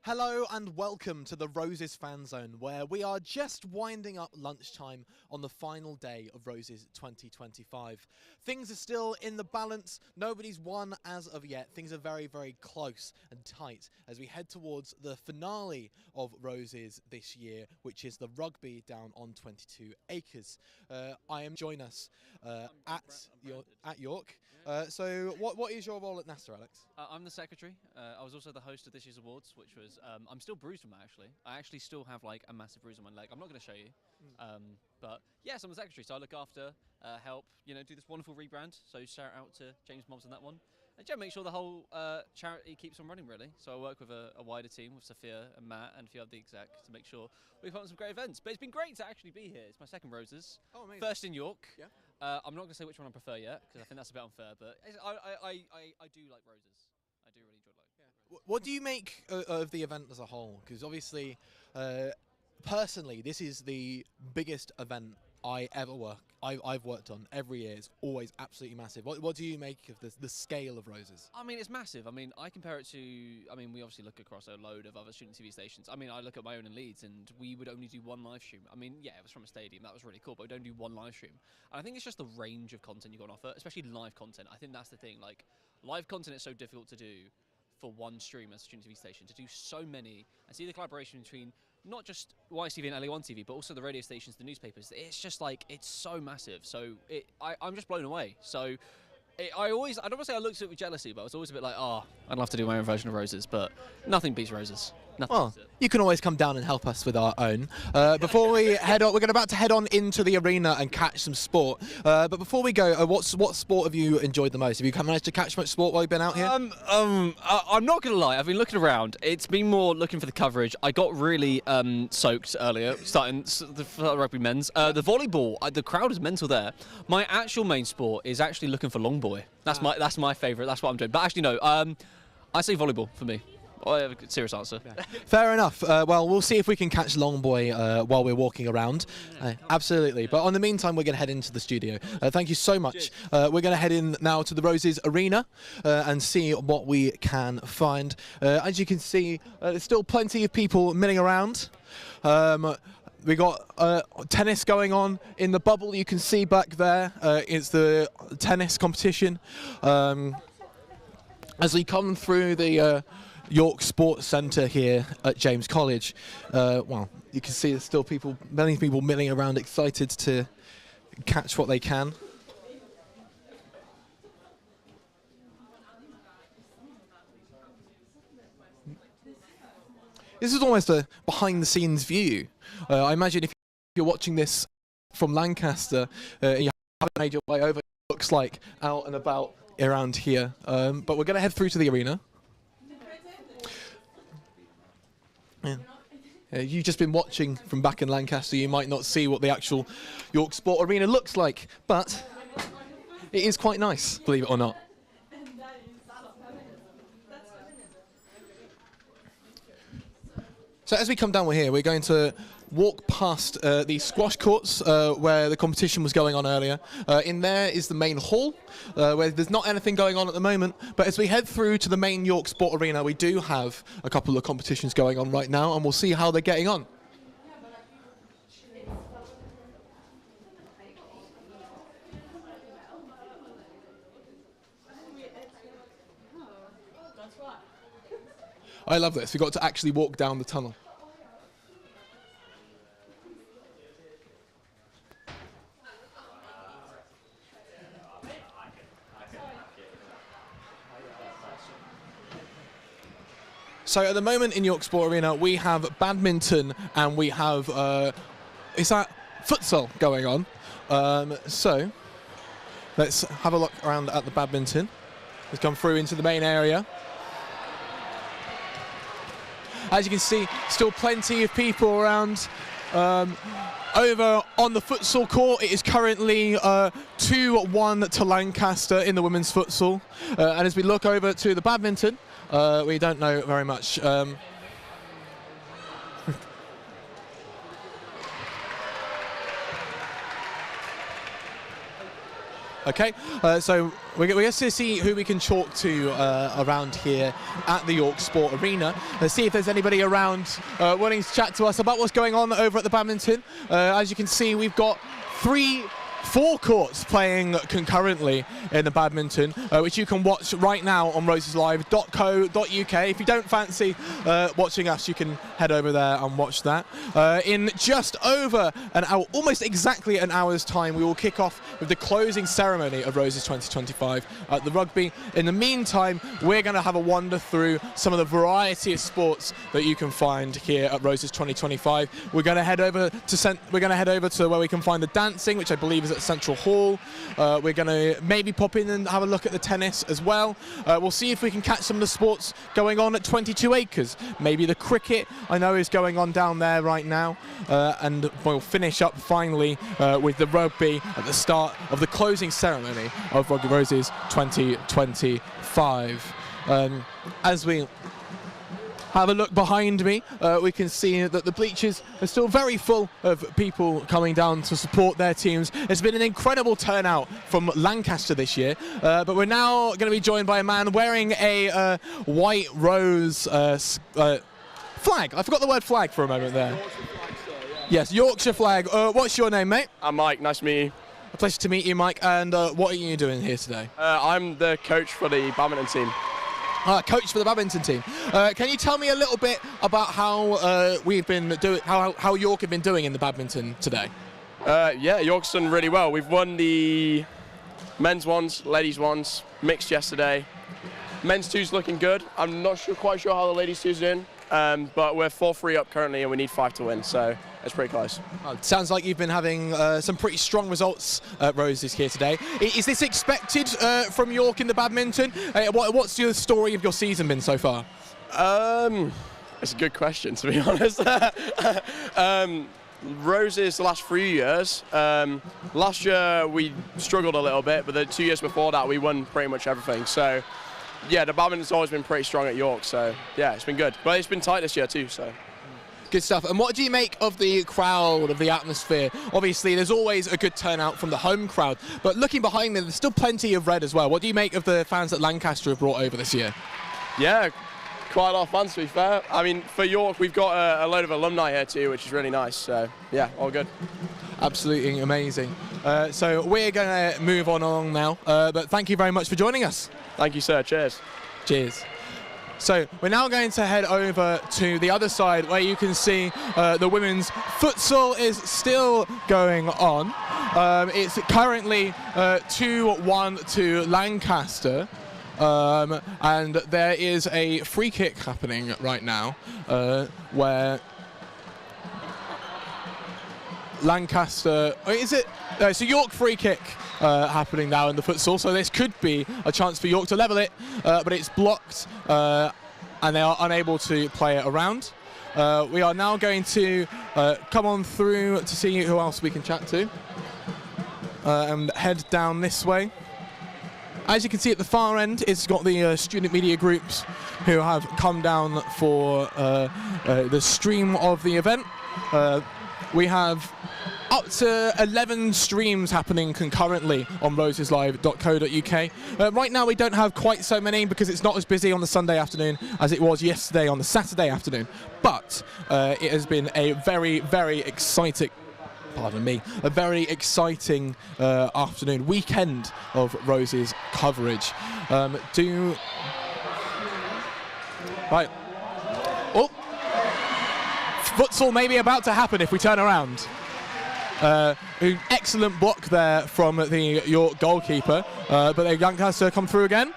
Hello and welcome to the Roses Fan Zone, where we are just winding up lunchtime on the final day of Roses 2025. Things are still in the balance, nobody's won as of yet. Things are very, very close and tight as we head towards the finale of Roses this year, which is the rugby down on 22 acres. I am join us at York. So what is your role at Nasta, Alex? I'm the secretary. I was also the host of this year's awards, which was I'm still bruised from that actually. I actually still have like a massive bruise on my leg. I'm not going to show you, but yes, I'm the secretary, so I look after, help, do this wonderful rebrand. So shout out to James Mobbs on that one, and make sure the whole charity keeps on running really. So I work with a wider team with Sophia and Matt and a few other exec to make sure we put on some great events. But it's been great to actually be here. It's my second Roses, first in York. Yeah. I'm not going to say which one I prefer yet because I think that's a bit unfair. But I do like Roses. I do really enjoy like. Yeah. What do you make of the event as a whole? Because obviously, personally, this is the biggest event I've worked on every year. It's always absolutely massive. What do you make of the scale of Roses? I mean, it's massive. I mean, I compare it to. I mean, we obviously look across a load of other student TV stations. I mean, I look at my own in Leeds, and we would only do one live stream. I mean, yeah, it was from a stadium. That was really cool, but we don't do one live stream. And I think it's just the range of content you got on offer, especially live content. I think that's the thing. Like, live content is so difficult to do for one stream as a student TV station. To do so many and see the collaboration between not just YCV and LA1 TV, but also the radio stations, the newspapers. It's just like, it's so massive. So I'm just blown away. So I don't want to say I looked at it with jealousy, but I was always a bit like, oh, I'd love to do my own version of Roses, but nothing beats Roses. Well, you can always come down and help us with our own. Before we head on, we're about to head on into the arena and catch some sport. But before we go, what sport have you enjoyed the most? Have you managed to catch much sport while you've been out here? I'm not going to lie, I've been looking around. It's been more looking for the coverage. I got really soaked earlier, starting the rugby men's. The volleyball, the crowd is mental there. My actual main sport is actually looking for long boy. That's my favourite. That's what I'm doing. But actually, no, I say volleyball for me. I have a serious answer. Yeah. Fair enough. Well, we'll see if we can catch Long Boy while we're walking around. Absolutely. But in the meantime, we're going to head into the studio. Thank you so much. We're going to head in now to the Roses Arena and see what we can find. As you can see, there's still plenty of people milling around. We got tennis going on in the bubble. You can see back there. It's the tennis competition. As we come through the York Sports Centre here at James College. Well, you can see there's still many people milling around, excited to catch what they can. This is almost a behind-the-scenes view. I imagine if you're watching this from Lancaster, you haven't made your way over. It looks like out and about around here. But we're going to head through to the arena. You've just been watching from back in Lancaster. You might not see what the actual York Sport Arena looks like, but it is quite nice, believe it or not. So as we come down here, we're going to walk past the squash courts where the competition was going on earlier. In there is the main hall, where there's not anything going on at the moment. But as we head through to the main York Sport Arena, we do have a couple of competitions going on right now, and we'll see how they're getting on. I love this. We got to actually walk down the tunnel. So at the moment in York Sport Arena, we have badminton and we have, is that futsal going on? So let's have a look around at the badminton. Let's come through into the main area. As you can see, still plenty of people around. Over on the futsal court, it is currently 2-1 to Lancaster in the women's futsal. And as we look over to the badminton, we don't know very much. Okay, so we're going to see who we can talk to around here at the York Sport Arena. Let's see if there's anybody around wanting to chat to us about what's going on over at the badminton. As you can see, we've got 4 courts playing concurrently in the badminton, which you can watch right now on roseslive.co.uk. If you don't fancy watching us, you can head over there and watch that. In just over an hour, almost exactly an hour's time, we will kick off with the closing ceremony of Roses 2025 at the rugby. In the meantime, we're going to have a wander through some of the variety of sports that you can find here at Roses 2025. We're going to head over to where we can find the dancing, which I believe is at Central Hall. We're going to maybe pop in and have a look at the tennis as well. We'll see if we can catch some of the sports going on at 22 acres. Maybe the cricket, I know, is going on down there right now. And we'll finish up finally with the rugby at the start of the closing ceremony of Rugby Roses 2025. As we have a look behind me, we can see that the bleachers are still very full of people coming down to support their teams. It's been an incredible turnout from Lancaster this year, but we're now going to be joined by a man wearing a white rose flag. I forgot the word flag for a moment there. Yes, Yorkshire flag. What's your name, mate? I'm Mike, nice to meet you. A pleasure to meet you, Mike. And what are you doing here today? I'm the coach for the badminton team. Coach for the badminton team. Can you tell me a little bit about how we've been doing, how York have been doing in the badminton today? Yeah, York's done really well. We've won the men's ones, ladies ones, mixed yesterday. Men's two's looking good. I'm not quite sure how the ladies two's doing, but we're 4-3 up currently, and we need 5 to win. So it's pretty close. Sounds like you've been having some pretty strong results at Roses here today. Is this expected from York in the badminton? What's your story of your season been so far? It's a good question, to be honest. Roses the last 3 years. Last year we struggled a little bit, but the 2 years before that we won pretty much everything. So yeah, the badminton's always been pretty strong at York. So yeah, it's been good. But it's been tight this year too. So. Good stuff. And what do you make of the crowd, of the atmosphere? Obviously, there's always a good turnout from the home crowd, but looking behind me, there's still plenty of red as well. What do you make of the fans that Lancaster have brought over this year? Yeah, quite a lot of fans, to be fair. I mean, for York, we've got a load of alumni here too, which is really nice. So yeah, all good. Absolutely amazing. So we're going to move on along now, but thank you very much for joining us. Thank you, sir. Cheers. Cheers. So we're now going to head over to the other side where you can see the women's futsal is still going on. It's currently 2-1 to Lancaster. And there is a free kick happening right now where Lancaster, is it? It's a York free kick happening now in the futsal, so this could be a chance for York to level it, but it's blocked and they are unable to play it around. We are now going to come on through to see who else we can chat to and head down this way. As you can see at the far end, it's got the student media groups who have come down for the stream of the event. We have up to 11 streams happening concurrently on roseslive.co.uk. Right now we don't have quite so many because it's not as busy on the Sunday afternoon as it was yesterday on the Saturday afternoon. But it has been a very, very exciting, a very exciting afternoon, weekend of Roses coverage. Right. Oh, futsal may be about to happen if we turn around. Excellent block there from the York goalkeeper, but the Lancaster come through again.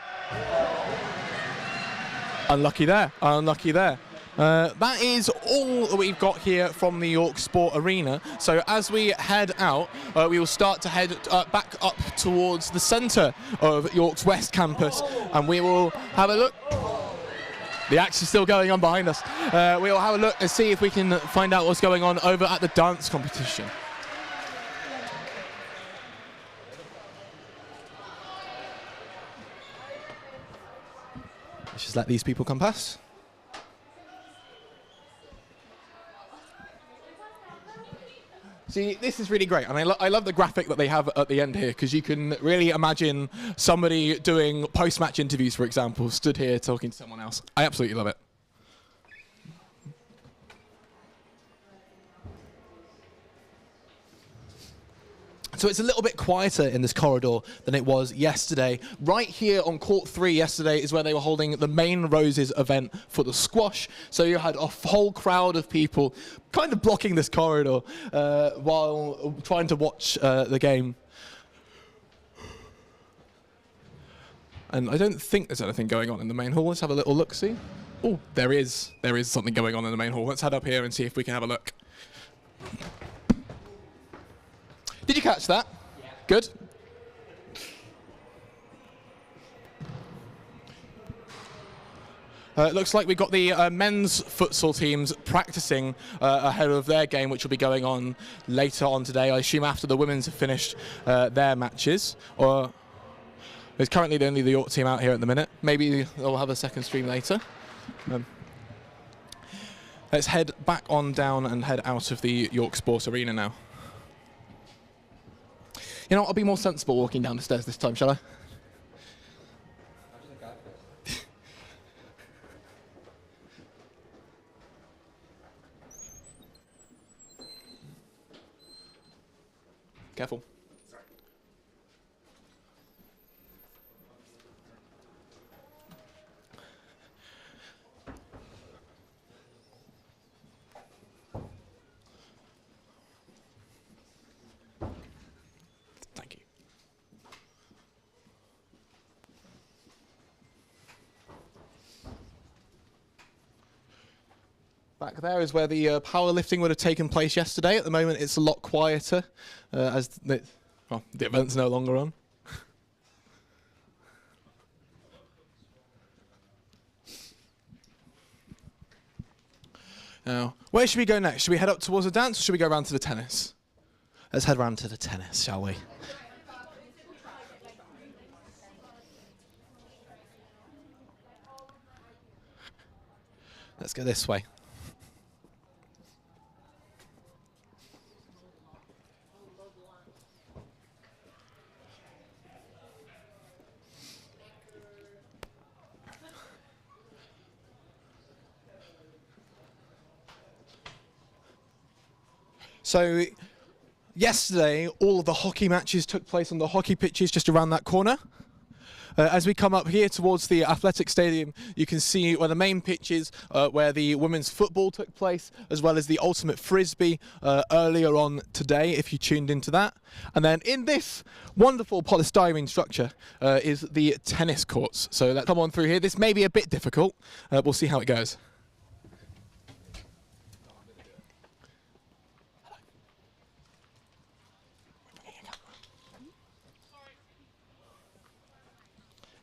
Unlucky there, unlucky there. That is all that we've got here from the York Sport Arena. So as we head out, we will start to head back up towards the centre of York's West Campus, and we will have a look. The action's still going on behind us. We'll have a look and see if we can find out what's going on over at the dance competition. Let's just let these people come past. See, this is really great, and I love the graphic that they have at the end here, because you can really imagine somebody doing post-match interviews, for example, stood here talking to someone else. I absolutely love it. So it's a little bit quieter in this corridor than it was yesterday. Right here on Court 3 yesterday is where they were holding the main Roses event for the squash. So you had a whole crowd of people kind of blocking this corridor while trying to watch the game. And I don't think there's anything going on in the main hall. Let's have a little look-see. Oh, there is something going on in the main hall. Let's head up here and see if we can have a look. Did you catch that? Yeah. Good. It looks like we've got the men's futsal teams practicing ahead of their game, which will be going on later on today. I assume after the women's have finished their matches. Or there's currently only the York team out here at the minute. Maybe they'll have a second stream later. Let's head back on down and head out of the York Sports Arena now. You know what, I'll be more sensible walking down the stairs this time, shall I? Careful. Thank you. Back there is where the powerlifting would have taken place yesterday. At the moment, it's a lot quieter as the event's no longer on. Now, where should we go next? Should we head up towards the dance, or should we go around to the tennis? Let's head round to the tennis, shall we? Let's go this way. So yesterday, all of the hockey matches took place on the hockey pitches just around that corner. As we come up here towards the athletic stadium, you can see where the main pitch is, where the women's football took place, as well as the ultimate frisbee earlier on today, if you tuned into that. And then in this wonderful polystyrene structure is the tennis courts. So let's come on through here. This may be a bit difficult. We'll see how it goes.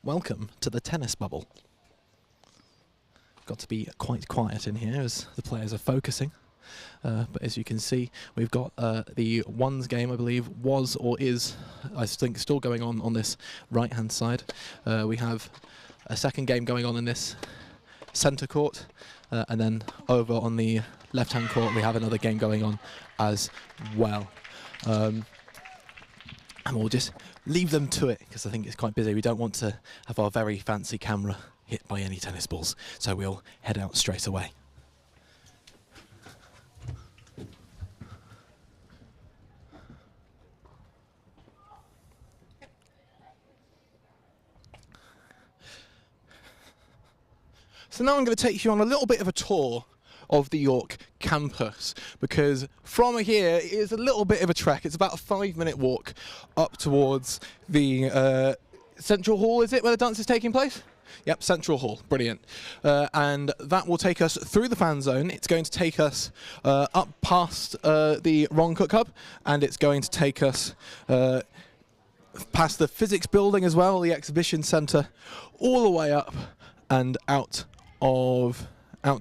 Welcome to the tennis bubble. Got to be quite quiet in here as the players are focusing. But as you can see, we've got the ones game, I believe, was or is, I think, still going on this right-hand side. We have a second game going on in this centre court. And then over on the left-hand court, we have another game going on as well. And we'll just leave them to it, because I think it's quite busy. We don't want to have our very fancy camera hit by any tennis balls, so we'll head out straight away. So now I'm going to take you on a little bit of a tour of the York campus, because from here it is a little bit of a trek. It's about a 5-minute walk up towards the Central Hall, is it, where the dance is taking place? Yep, Central Hall, brilliant. And that will take us through the fan zone. It's going to take us up past the Ron Cook Hub, and it's going to take us past the physics building as well, the exhibition centre, all the way up and out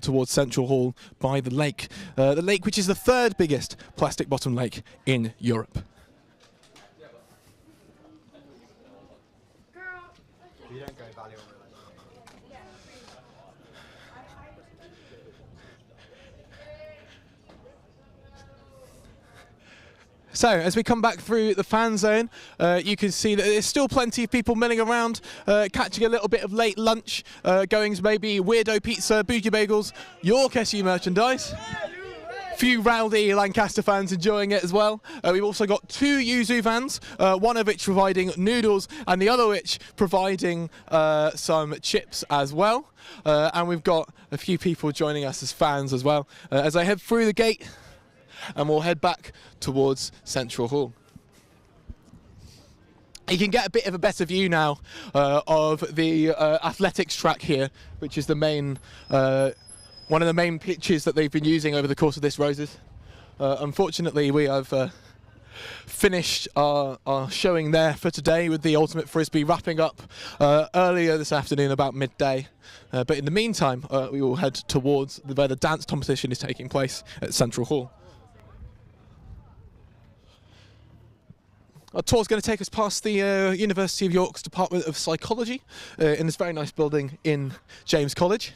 towards Central Hall by the lake. The lake which is the 3rd biggest plastic bottom lake in Europe. So, as we come back through the fan zone, you can see that there's still plenty of people milling around, catching a little bit of late lunch, goings maybe Weirdo Pizza, Bougie Bagels, York SU merchandise. Few rowdy Lancaster fans enjoying it as well. We've also got 2 Yuzu vans, one of which providing noodles and the other which providing some chips as well. And we've got a few people joining us as fans as well. As I head through the gate, and we'll head back towards Central Hall. You can get a bit of a better view now of the athletics track here, which is the main, one of the main pitches that they've been using over the course of this Roses. Unfortunately, we have finished our showing there for today, with the Ultimate Frisbee wrapping up earlier this afternoon about midday. But in the meantime, we will head towards where the dance competition is taking place at Central Hall. Our tour's going to take us past the University of York's Department of Psychology in this very nice building in James College.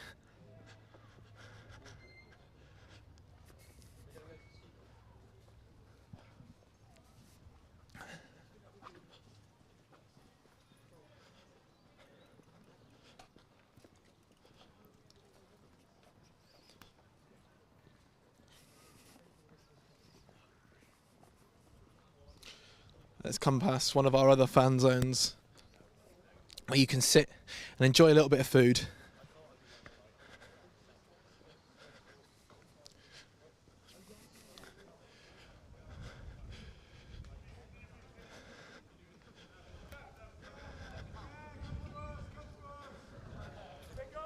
Let's come past one of our other fan zones where you can sit and enjoy a little bit of food.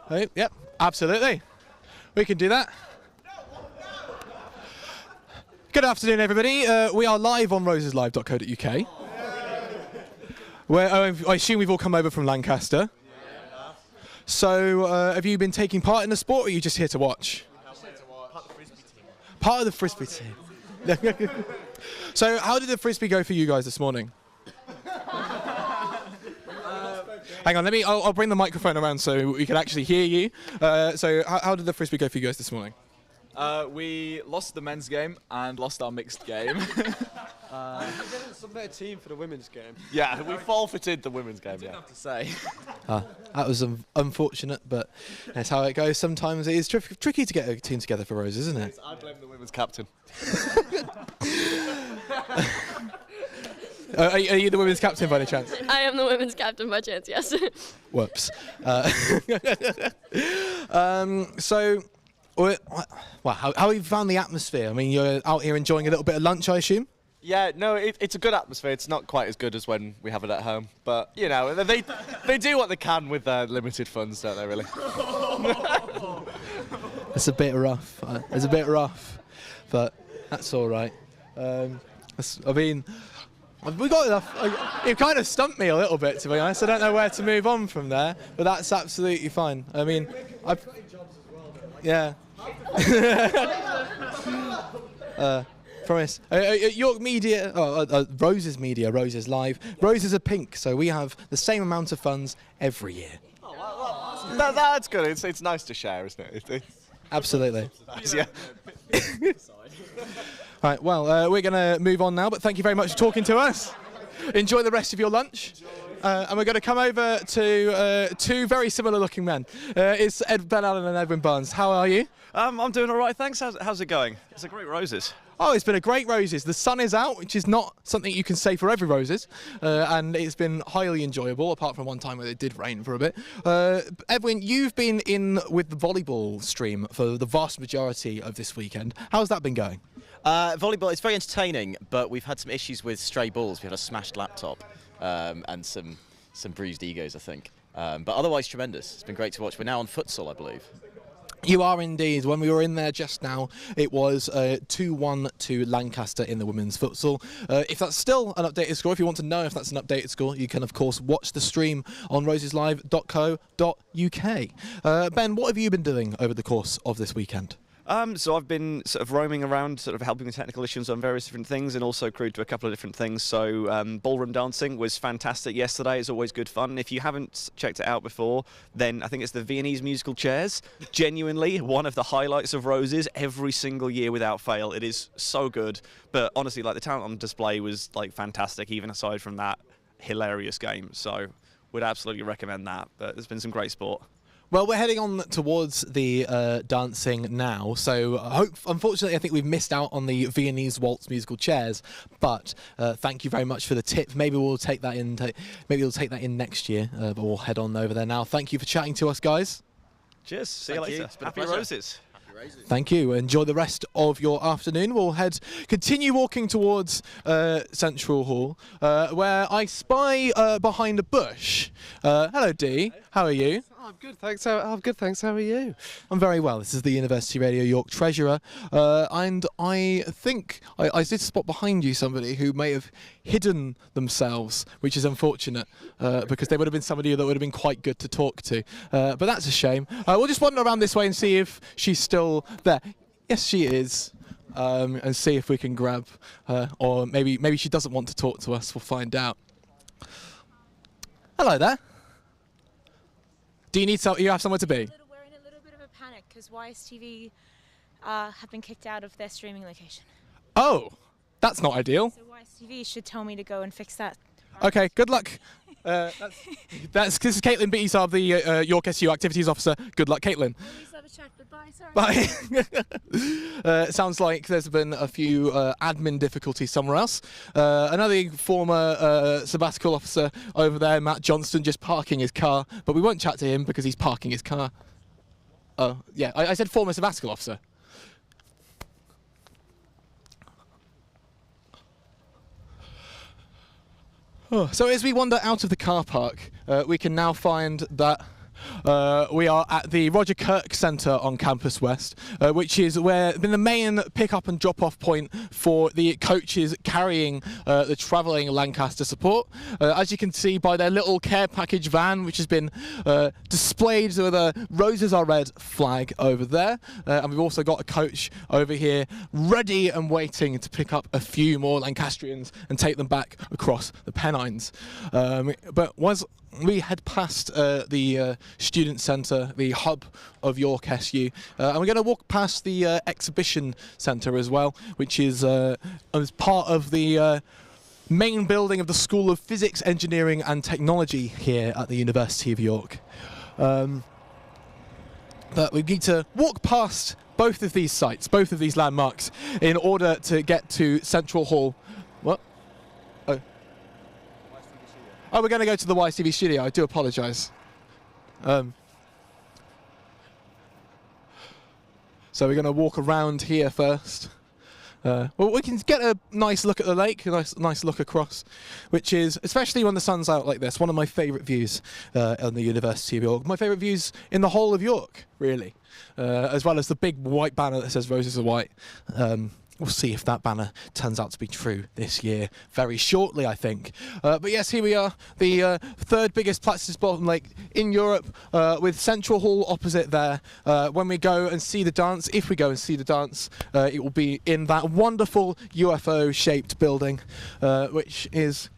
Oh, yep, absolutely. We can do that. Good afternoon, everybody. We are live on roseslive.co.uk. Where I assume we've all come over from Lancaster. So, have you been taking part in the sport, or are you just here to watch? Part of the Frisbee team. So, how did the Frisbee go for you guys this morning? Hang on, I'll bring the microphone around so we can actually hear you. So, how did the Frisbee go for you guys this morning? We lost the men's game and lost our mixed game. We didn't submit a team for the women's game. Yeah, we forfeited the women's game. I have to say. That was unfortunate, but that's how it goes. Sometimes it is tricky to get a team together for Roses, isn't it? I blame the women's captain. Are you the women's captain by any chance? I am the women's captain by chance, yes. Whoops. So, well, how have you found the atmosphere? I mean, you're out here enjoying a little bit of lunch, I assume? Yeah, no, it's a good atmosphere. It's not quite as good as when we have it at home. But, you know, they do what they can with their limited funds, don't they, really? It's a bit rough. It's a bit rough. But that's all right. I mean, we got enough. It kind of stumped me a little bit, to be honest. I don't know where to move on from there, but that's absolutely fine. I mean, yeah. Promise. York Media, Roses Media, Roses Live. Roses are pink, so we have the same amount of funds every year. That's good. It's nice to share, isn't it? Absolutely. Yeah. Right, well, we're going to move on now, but thank you very much for talking to us. Enjoy the rest of your lunch. And we're going to come over to 2 very similar looking men. It's Ben Allen and Edwin Barnes. How are you? I'm doing all right, thanks. How's it going? It's a great Roses. Oh, it's been a great Roses. The sun is out, which is not something you can say for every Roses. And it's been highly enjoyable, apart from one time where it did rain for a bit. Edwin, you've been in with the volleyball stream for the vast majority of this weekend. How's that been going? Volleyball, it's very entertaining, but we've had some issues with stray balls. We had a smashed laptop and some bruised egos, I think. But otherwise, tremendous. It's been great to watch. We're now on futsal, I believe. You are indeed. When we were in there just now, it was 2-1 to Lancaster in the women's futsal. If that's still an updated score, if you want to know if that's an updated score, you can, of course, watch the stream on roseslive.co.uk. Ben, what have you been doing over the course of this weekend? So I've been sort of roaming around, sort of helping with technical issues on various different things, and also crewed to a couple of different things. So ballroom dancing was fantastic yesterday. It's always good fun. If you haven't checked it out before, then I think it's the Viennese musical chairs. Genuinely one of the highlights of Roses every single year without fail. It is so good. But honestly, like the talent on display was like fantastic, even aside from that hilarious game. So would absolutely recommend that. But there's been some great sport. Well, we're heading on towards the dancing now, so unfortunately I think we've missed out on the Viennese waltz musical chairs, but thank you very much for the tip. Maybe we'll take that in. Maybe we'll take that in next year, but we'll head on over there now. Thank you for chatting to us, guys. Cheers. See you later. Happy Roses. Thank you. Enjoy the rest of your afternoon. We'll continue walking towards Central Hall, where I spy behind a bush. Hello, Dee. How are you? I'm good, thanks. I'm good, thanks. How are you? I'm very well. This is the University Radio York Treasurer, and I think I did spot behind you somebody who may have hidden themselves, which is unfortunate because they would have been somebody that would have been quite good to talk to. But that's a shame. We'll just wander around this way and see if she's still there. Yes, she is. And see if we can grab her, or maybe she doesn't want to talk to us. We'll find out. Hello there. Do you have somewhere to be? We're in a little bit of a panic because YSTV have been kicked out of their streaming location. Oh, that's not ideal. So YSTV should tell me to go and fix that. Okay, good luck. This is Caitlin Beattie, the York SU Activities Officer. Good luck, Caitlin. Have a chat. Goodbye. Sorry. Bye. Sounds like there's been a few admin difficulties somewhere else. Another former sabbatical officer over there, Matt Johnston, just parking his car, but we won't chat to him because he's parking his car. Oh, yeah, I said former sabbatical officer. Oh, so as we wander out of the car park, we can now find that we are at the Roger Kirk Centre on Campus West, which is been the main pick-up and drop-off point for the coaches carrying the travelling Lancaster support. As you can see by their little care package van, which has been displayed with a Roses Are Red flag over there. And we've also got a coach over here ready and waiting to pick up a few more Lancastrians and take them back across the Pennines. But as we head past the Student Centre, the hub of York SU, and we're going to walk past the Exhibition Centre as well, which is as part of the main building of the School of Physics, Engineering and Technology here at the University of York. But we need to walk past both of these sites, both of these landmarks, in order to get to Central Hall. What? Oh, we're going to go to the YSTV studio. I do apologise. So we're going to walk around here first. Well, we can get a nice look at the lake, a nice look across, which is, especially when the sun's out like this, one of my favourite views on the University of York. My favourite views in the whole of York, really, as well as the big white banner that says Roses Are White. We'll see if that banner turns out to be true this year, very shortly, I think. But yes, here we are, the third biggest practice bottom lake in Europe, with Central Hall opposite there. When we go and see the dance, if we go and see the dance, it will be in that wonderful UFO-shaped building, which is...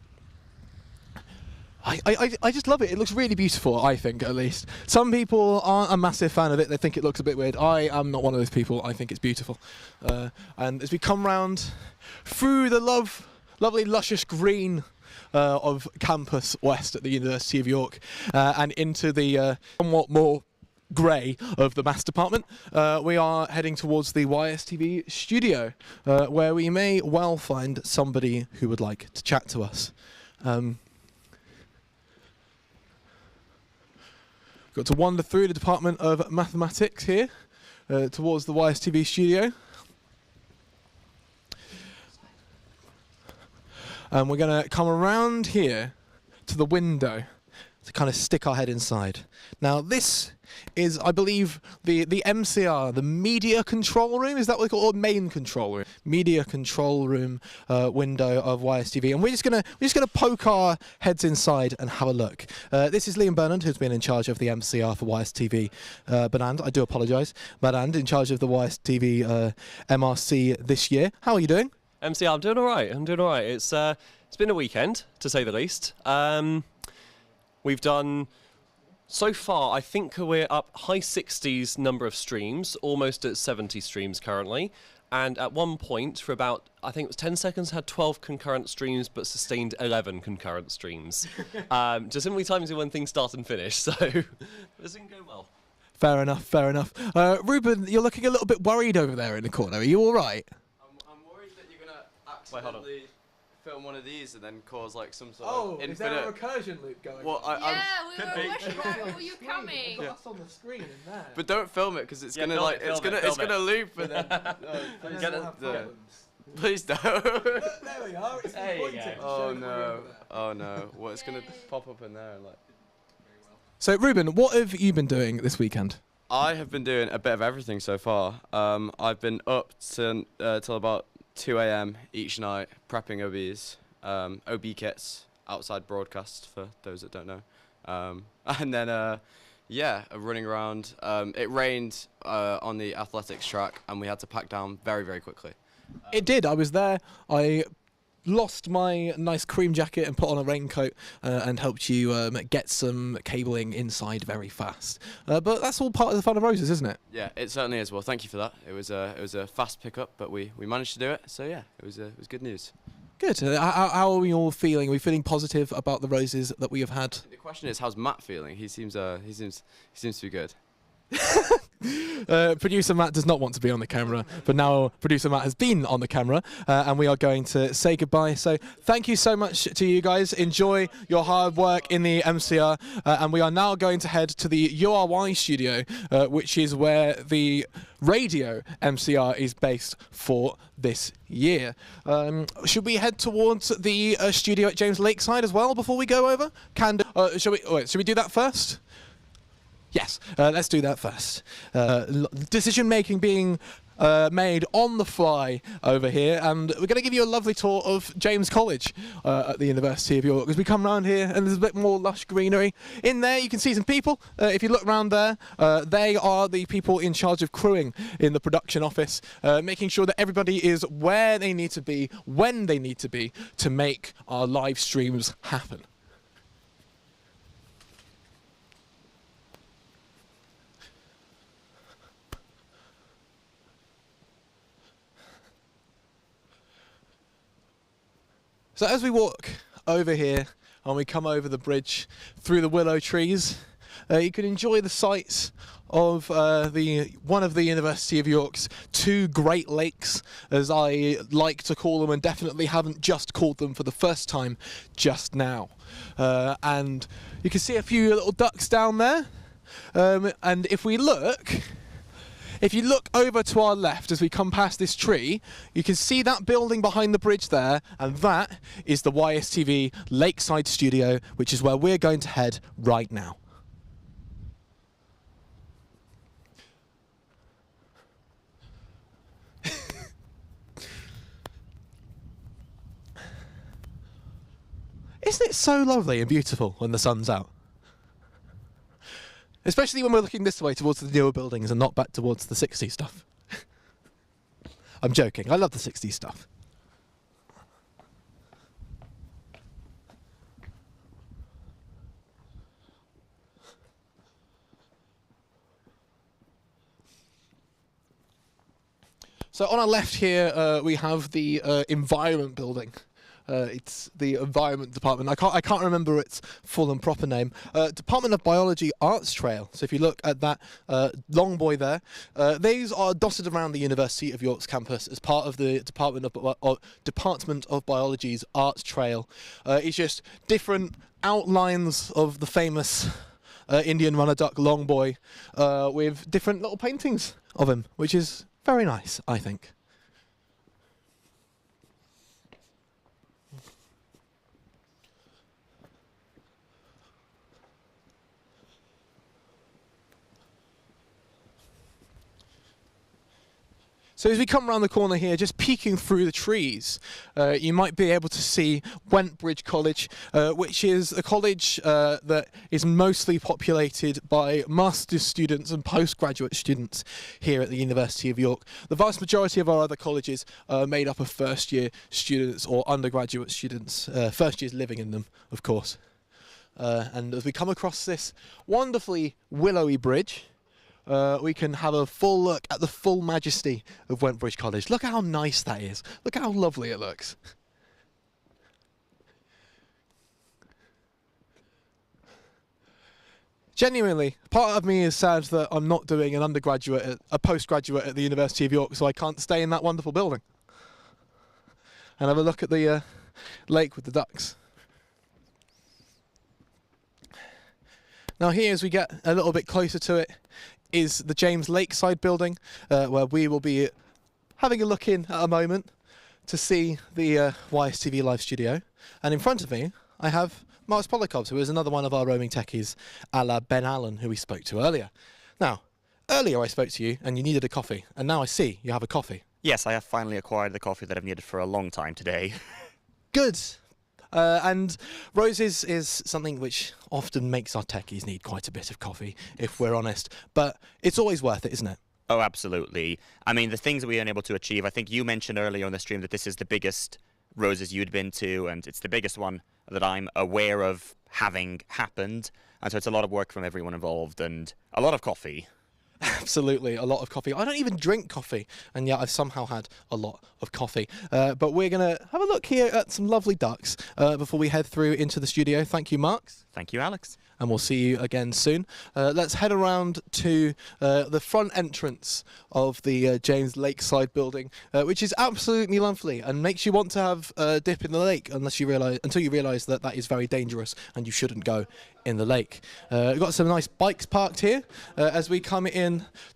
I just love it. It looks really beautiful, I think, at least. Some people aren't a massive fan of it. They think it looks a bit weird. I am not one of those people. I think it's beautiful. And as we come round through the lovely, luscious green of Campus West at the University of York and into the somewhat more grey of the Maths Department, we are heading towards the YSTV studio, where we may well find somebody who would like to chat to us. Got to wander through the Department of Mathematics here towards the YSTV studio. And we're going to come around here to the window to kind of stick our head inside. Now, this is, I believe, the MCR, the media control room. Is that what they call it? Or main control room? Media control room window of YSTV. And we're just gonna poke our heads inside and have a look. This is Liam Burnand, who's been in charge of the MCR for YSTV. Burnand, I do apologise. Burnand, in charge of the YSTV MRC this year. How are you doing? MCR, I'm doing all right. It's been a weekend, to say the least. We've done, so far, I think we're up high 60s number of streams, almost at 70 streams currently. And at one point, for about, I think it was 10 seconds, had 12 concurrent streams, but sustained 11 concurrent streams. Just simply times when things start and finish, so this didn't go well. Fair enough, fair enough. Ruben, you're looking a little bit worried over there in the corner. Are you all right? I'm worried that you're going to accidentally film one of these and then cause like some sort of infinite... is there a recursion loop going on? Yeah, we were wondering, were you coming? That's on the screen in there. But don't film it because it's gonna like it's gonna loop and then please don't. There we are. It's pointing. Oh no! Oh no! Well, it's gonna pop up in there and like. So Ruben, what have you been doing this weekend? I have been doing a bit of everything so far. I've been up till about 2 a.m. each night prepping OBs, OB kits, outside broadcast for those that don't know, and then running around. It rained on the athletics track and we had to pack down very, very quickly. It did. I was there. I lost my nice cream jacket and put on a raincoat and helped you get some cabling inside very fast. But that's all part of the fun of Roses, isn't it? Yeah, it certainly is. Well, thank you for that. It was a fast pickup, but we managed to do it. So yeah, it was good news. Good. How are we all feeling? Are we feeling positive about the Roses that we have had? The question is, how's Matt feeling? He seems to be good. Producer Matt does not want to be on the camera, but now producer Matt has been on the camera, and we are going to say goodbye. So thank you so much to you guys. Enjoy your hard work in the MCR, and we are now going to head to the URY studio, which is where the radio MCR is based for this year. Should we head towards the studio at James Lakeside as well before we go over? Should we do that first? Yes, let's do that first. Decision making being made on the fly over here, and we're going to give you a lovely tour of James College at the University of York as we come around here, and there's a bit more lush greenery. In there you can see some people. If you look around there, they are the people in charge of crewing in the production office, making sure that everybody is where they need to be, when they need to be, to make our live streams happen. So as we walk over here and we come over the bridge through the willow trees, you can enjoy the sights of one of the University of York's two Great Lakes, as I like to call them, and definitely haven't just called them for the first time just now. And you can see a few little ducks down there. And if you look over to our left as we come past this tree, you can see that building behind the bridge there, and that is the YSTV Lakeside Studio, which is where we're going to head right now. Isn't it so lovely and beautiful when the sun's out? Especially when we're looking this way towards the newer buildings and not back towards the 60s stuff. I'm joking, I love the 60s stuff. So on our left here we have the environment building. It's the Environment Department. I can't remember its full and proper name. Department of Biology Arts Trail. So if you look at that long boy there, these are dotted around the University of York's campus as part of the Department of Biology's Arts Trail. It's just different outlines of the famous Indian runner duck long boy with different little paintings of him, which is very nice, I think. So as we come around the corner here, just peeking through the trees, you might be able to see Wentbridge College, which is a college that is mostly populated by master's students and postgraduate students here at the University of York. The vast majority of our other colleges are made up of first-year students or undergraduate students, first years living in them, of course. And as we come across this wonderfully willowy bridge, we can have a full look at the full majesty of Wentbridge College. Look how nice that is. Look how lovely it looks. Genuinely, part of me is sad that I'm not doing a postgraduate at the University of York, so I can't stay in that wonderful building and have a look at the lake with the ducks. Now here, as we get a little bit closer to it, is the James Lakeside building, where we will be having a look in at a moment to see the YSTV live studio. And in front of me, I have Mark Polikovs, who is another one of our roaming techies, a la Ben Allen, who we spoke to earlier. Now, earlier I spoke to you and you needed a coffee, and now I see you have a coffee. Yes, I have finally acquired the coffee that I've needed for a long time today. Good. And Roses is something which often makes our techies need quite a bit of coffee, if we're honest. But it's always worth it, isn't it? Oh, absolutely. I mean, the things that we are able to achieve, I think you mentioned earlier on the stream that this is the biggest Roses you'd been to, and it's the biggest one that I'm aware of having happened. And so it's a lot of work from everyone involved and a lot of coffee. Absolutely, a lot of coffee. I don't even drink coffee, and yet I've somehow had a lot of coffee. But we're going to have a look here at some lovely ducks before we head through into the studio. Thank you, Marks. Thank you, Alex. And we'll see you again soon. Let's head around to the front entrance of the James Lakeside building, which is absolutely lovely and makes you want to have a dip in the lake until you realise that that is very dangerous and you shouldn't go in the lake. We've got some nice bikes parked here as we come in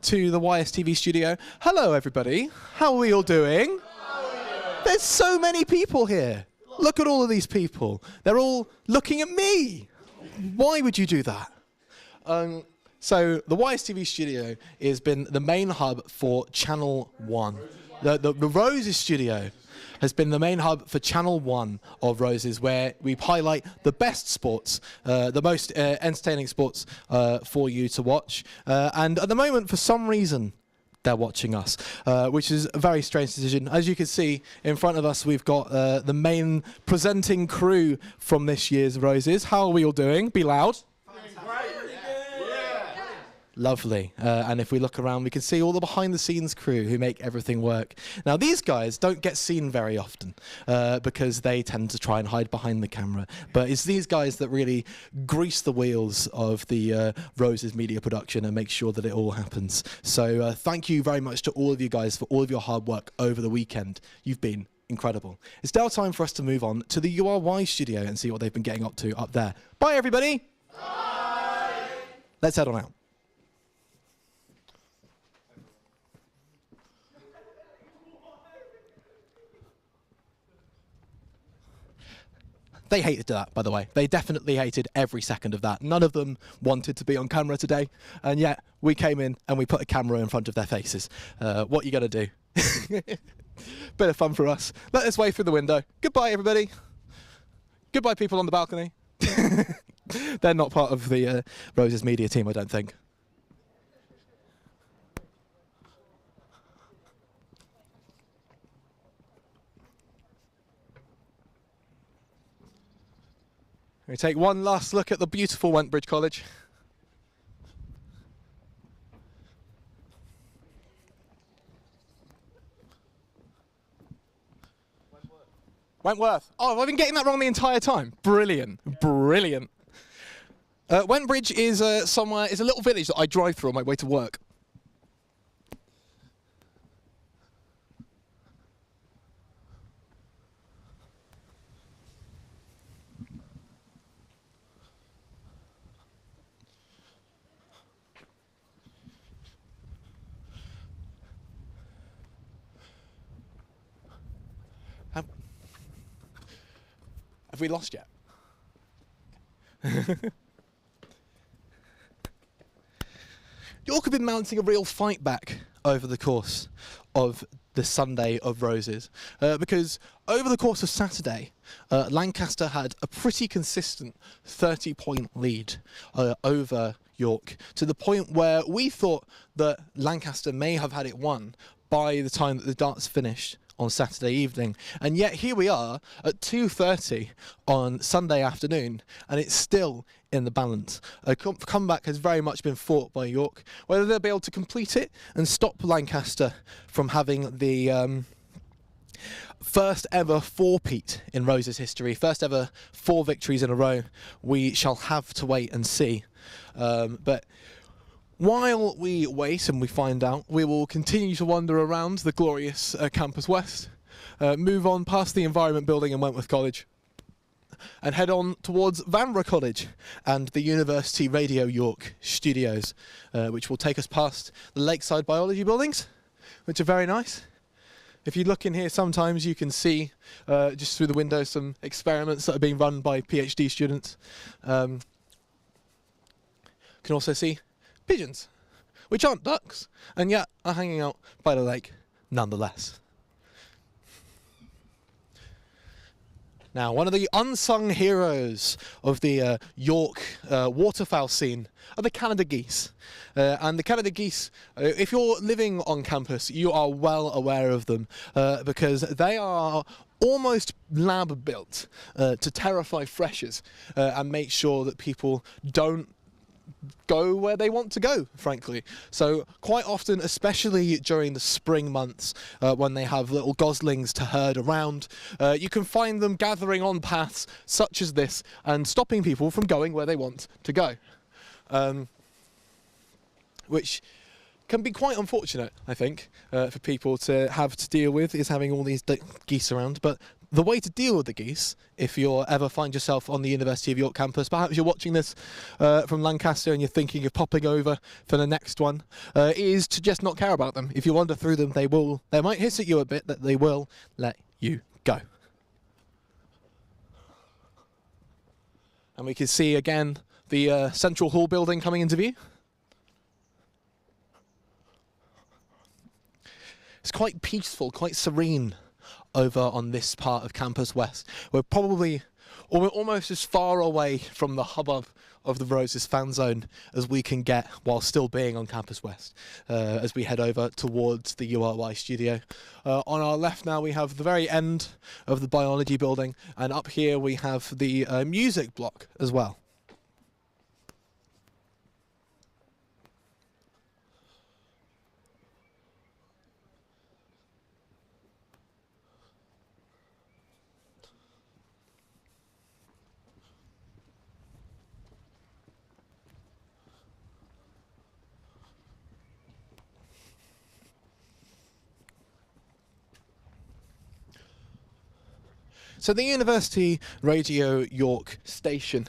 to the YSTV studio. Hello, everybody. How are we all doing? There's so many people here. Look at all of these people. They're all looking at me. Why would you do that? So the YSTV studio has been the main hub for Channel 1. The Roses studio has been the main hub for Channel 1 of Roses, where we highlight the best sports, the most entertaining sports for you to watch. And at the moment, for some reason, they're watching us, which is a very strange decision. As you can see in front of us, we've got the main presenting crew from this year's Roses. How are we all doing? Be loud. Lovely. And if we look around, we can see all the behind-the-scenes crew who make everything work. Now, these guys don't get seen very often because they tend to try and hide behind the camera. But it's these guys that really grease the wheels of the Roses media production and make sure that it all happens. So thank you very much to all of you guys for all of your hard work over the weekend. You've been incredible. It's now time for us to move on to the URY studio and see what they've been getting up to up there. Bye, everybody. Bye. Let's head on out. They hated that, by the way. They definitely hated every second of that. None of them wanted to be on camera today, and yet we came in and we put a camera in front of their faces. What are you going to do? Bit of fun for us. Let us wave through the window. Goodbye, everybody. Goodbye, people on the balcony. They're not part of the Roses media team, I don't think. We take one last look at the beautiful Wentbridge College. Wentworth. Oh, I've been getting that wrong the entire time. Brilliant. Brilliant. Wentbridge is is a little village that I drive through on my way to work. Have we lost yet? York have been mounting a real fight back over the course of the Sunday of Roses, because over the course of Saturday, Lancaster had a pretty consistent 30-point lead over York, to the point where we thought that Lancaster may have had it won by the time that the darts finished on Saturday evening. And yet here we are at 2:30 on Sunday afternoon, and it's still in the balance. A comeback has very much been fought by York. Whether they'll be able to complete it and stop Lancaster from having the first ever four-peat in Roses history, first ever 4 victories in a row, we shall have to wait and see. But while we wait and we find out, we will continue to wander around the glorious Campus West, move on past the Environment Building in Wentworth College, and head on towards Vanbrugh College and the University Radio York studios, which will take us past the Lakeside Biology buildings, which are very nice. If you look in here, sometimes you can see, just through the window, some experiments that are being run by PhD students. You can also see pigeons, which aren't ducks, and yet are hanging out by the lake nonetheless. Now, one of the unsung heroes of the York waterfowl scene are the Canada geese. And the Canada geese, if you're living on campus, you are well aware of them, because they are almost lab built to terrify freshers and make sure that people don't go where they want to go, frankly. So quite often, especially during the spring months, when they have little goslings to herd around, you can find them gathering on paths such as this and stopping people from going where they want to go, which can be quite unfortunate, I think, for people to have to deal with, is having all these geese around. But the way to deal with the geese, if you ever find yourself on the University of York campus, perhaps you're watching this from Lancaster and you're thinking of popping over for the next one, is to just not care about them. If you wander through them, they might hiss at you a bit, but they will let you go. And we can see again the Central Hall building coming into view. It's quite peaceful, quite serene over on this part of Campus West. We're almost as far away from the hubbub of the Roses fan zone as we can get while still being on Campus West, as we head over towards the URY studio. On our left now we have the very end of the biology building, and up here we have the music block as well. So the University Radio York station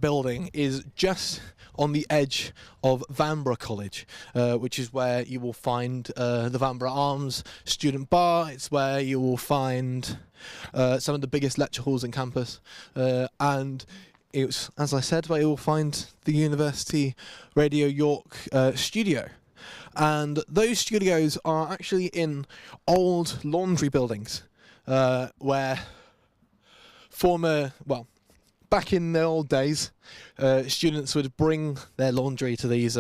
building is just on the edge of Vanbrugh College, which is where you will find the Vanbrugh Arms student bar. It's where you will find some of the biggest lecture halls in campus, and it's, as I said, where you will find the University Radio York studio. And those studios are actually in old laundry buildings, where back in the old days, students would bring their laundry to these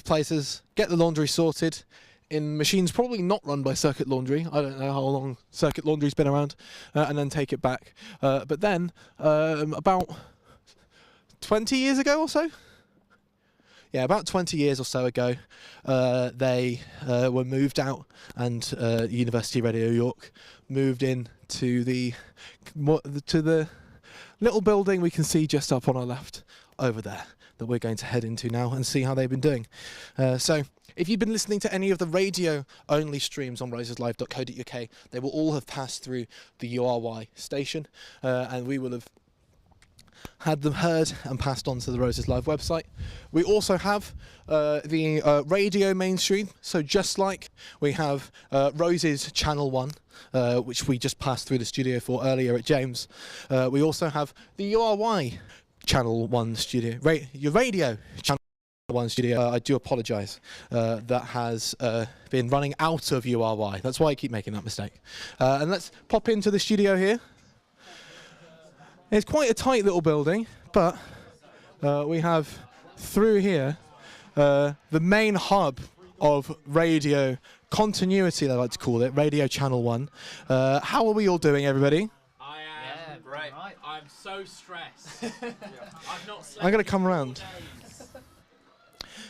places, get the laundry sorted in machines probably not run by Circuit Laundry. I don't know how long Circuit Laundry's been around, and then take it back. But then, about 20 years ago or so, yeah, about 20 years or so ago, they were moved out, and University Radio York moved in to the little building we can see just up on our left over there, that we're going to head into now and see how they've been doing. So if you've been listening to any of the radio-only streams on roseslive.co.uk, they will all have passed through the URY station, and we will have had them heard and passed on to the Roses Live website. We also have the radio mainstream, so just like we have Roses Channel 1, which we just passed through the studio for earlier at James, we also have the URY Channel 1 studio, your radio channel. One studio, I do apologise, that has been running out of URY. That's why I keep making that mistake. And let's pop into the studio here. It's quite a tight little building, but we have through here the main hub of radio continuity, they like to call it, Radio Channel 1. How are we all doing, everybody? I am great. I'm so stressed. I've not slept. I'm going to come around.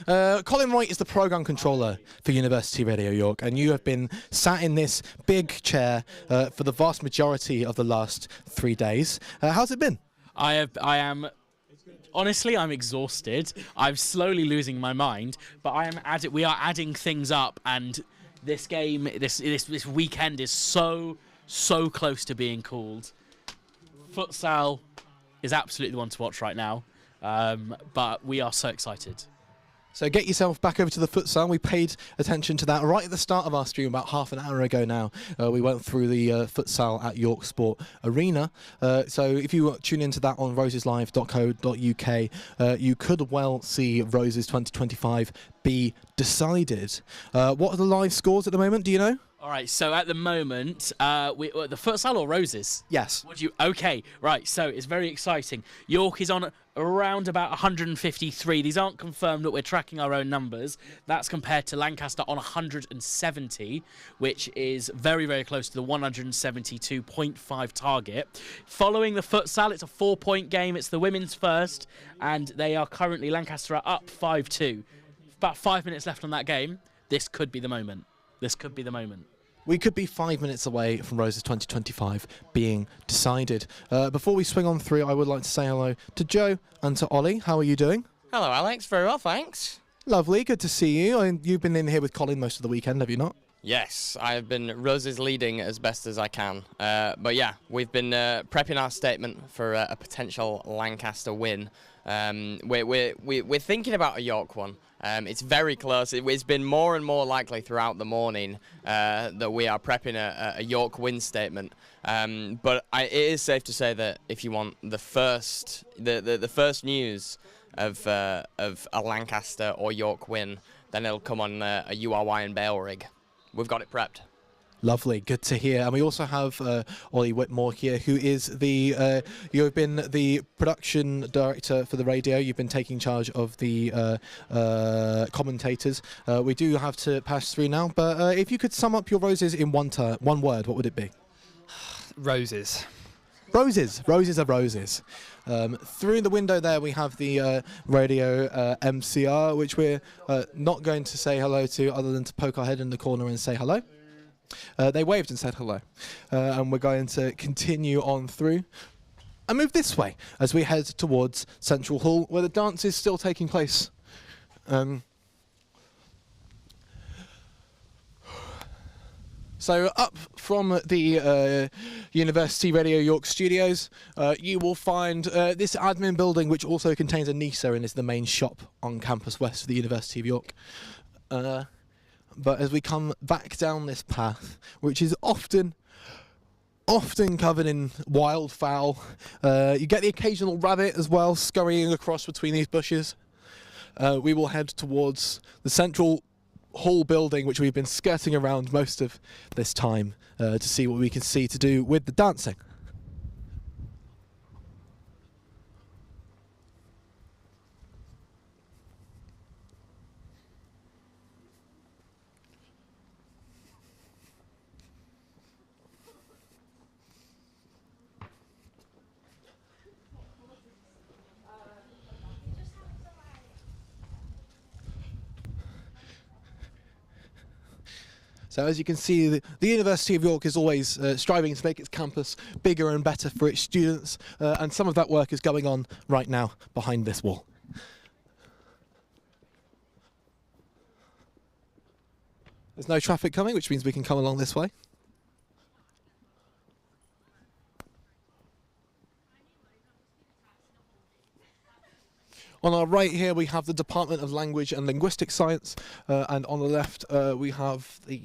Colin Wright is the programme controller for University Radio York, and you have been sat in this big chair for the vast majority of the last 3 days. How's it been? I am. Honestly, I'm exhausted. I'm slowly losing my mind, but we are adding things up, and this game, this weekend is so close to being called. Futsal is absolutely the one to watch right now, but we are so excited. So get yourself back over to the futsal. We paid attention to that right at the start of our stream about half an hour ago now. We went through the futsal at York Sport Arena. So if you tune into that on roseslive.co.uk, you could well see Roses 2025 be decided. What are the live scores at the moment? Do you know? All right, so at the moment, the futsal or Roses? Yes. Okay, right, so it's very exciting. York is on around about 153. These aren't confirmed, but we're tracking our own numbers. That's compared to Lancaster on 170, which is very, very close to the 172.5 target. Following the futsal, it's a 4-point game. It's the women's first, and they are currently, Lancaster are up 5-2. About 5 minutes left on that game. This could be the moment. We could be 5 minutes away from Roses 2025 being decided. Before we swing on through, I would like to say hello to Joe and to Ollie. How are you doing? Hello, Alex. Very well, thanks. Lovely. Good to see you. You've been in here with Colin most of the weekend, have you not? Yes, I've been Roses leading as best as I can. But yeah, we've been prepping our statement for a potential Lancaster win. We're thinking about a York one. It's very close. It's been more and more likely throughout the morning that we are prepping a York win statement. But it is safe to say that if you want the first news of a Lancaster or York win, then it'll come on a URY and Bale rig. We've got it prepped. Lovely, good to hear. And we also have Ollie Whitmore here, who is you have been the production director for the radio. You've been taking charge of the commentators. We do have to pass through now, but if you could sum up your Roses in one word, what would it be? Roses. Roses. Roses are roses. Through the window there we have the radio MCR, which we're not going to say hello to other than to poke our head in the corner and say hello. They waved and said hello. And we're going to continue on through and move this way as we head towards Central Hall, where the dance is still taking place. So up from the University Radio York studios, you will find this admin building, which also contains a NISA and is the main shop on Campus West of the University of York. But as we come back down this path, which is often covered in wildfowl, you get the occasional rabbit as well scurrying across between these bushes. We will head towards the Central Hall building, which we've been skirting around most of this time to see what we can see to do with the dancing. So as you can see, the University of York is always striving to make its campus bigger and better for its students, and some of that work is going on right now behind this wall. There's no traffic coming, which means we can come along this way. On our right here we have the Department of Language and Linguistic Science, and on the left we have the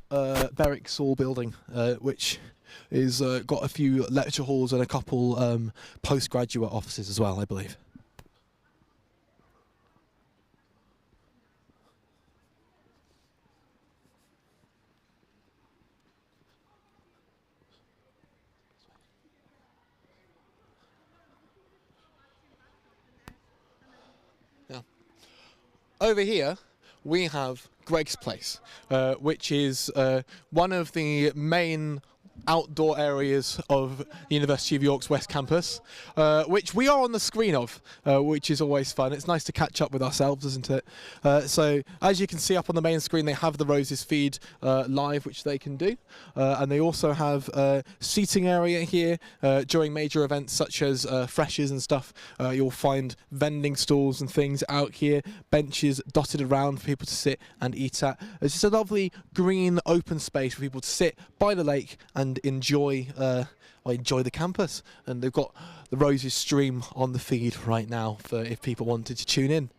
Berwick Saul building, which is got a few lecture halls and a couple postgraduate offices as well, I believe. over here we have Greg's Place, which is one of the main outdoor areas of the University of York's West Campus, which we are on the screen of, which is always fun. It's nice to catch up with ourselves, isn't it? So as you can see up on the main screen, they have the Roses feed live, which they can do, and they also have a seating area here during major events such as freshers and stuff. You'll find vending stalls and things out here, benches dotted around for people to sit and eat at. It's just a lovely green open space for people to sit by the lake and enjoy the campus. And they've got the Roses stream on the feed right now for if people wanted to tune in.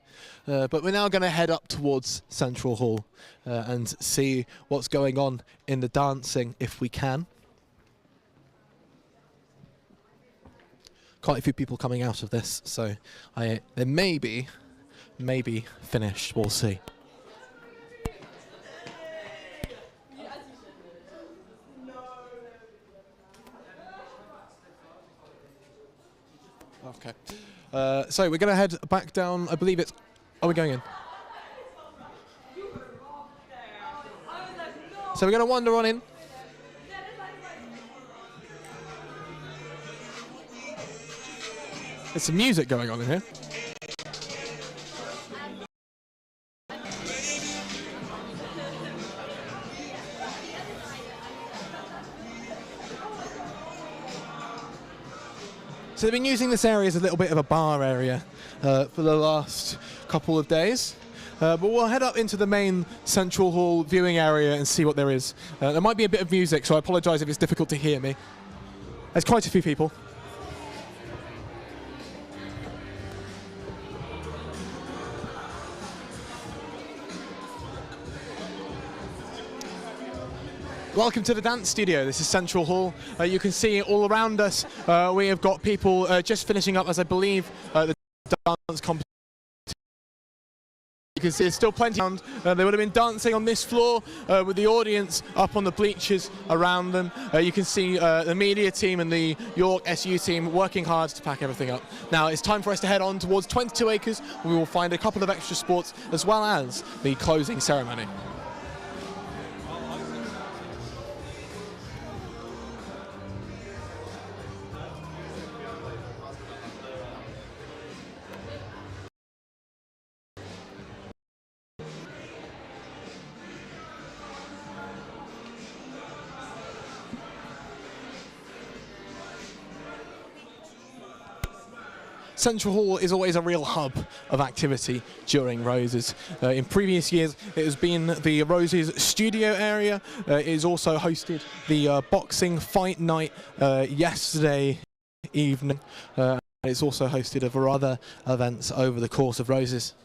But we're now going to head up towards Central Hall and see what's going on in the dancing if we can. Quite a few people coming out of this, so they may be finished. We'll see. Okay. So we're going to head back down. I believe it's... Are we going in? So we're going to wander on in. There's some music going on in here. So they've been using this area as a little bit of a bar area for the last couple of days. But we'll head up into the main Central Hall viewing area and see what there is. There might be a bit of music, so I apologise if it's difficult to hear me. There's quite a few people. Welcome to the dance studio. This is Central Hall. You can see all around us we have got people just finishing up, as I believe, the dance competition. You can see there's still plenty around. They would have been dancing on this floor with the audience up on the bleachers around them. You can see the media team and the York SU team working hard to pack everything up. Now it's time for us to head on towards 22 acres. Where we will find a couple of extra sports as well as the closing ceremony. Central Hall is always a real hub of activity during Roses. In previous years, it has been the Roses studio area. It has also hosted the boxing fight night yesterday evening. It's also hosted a variety of other events over the course of Roses.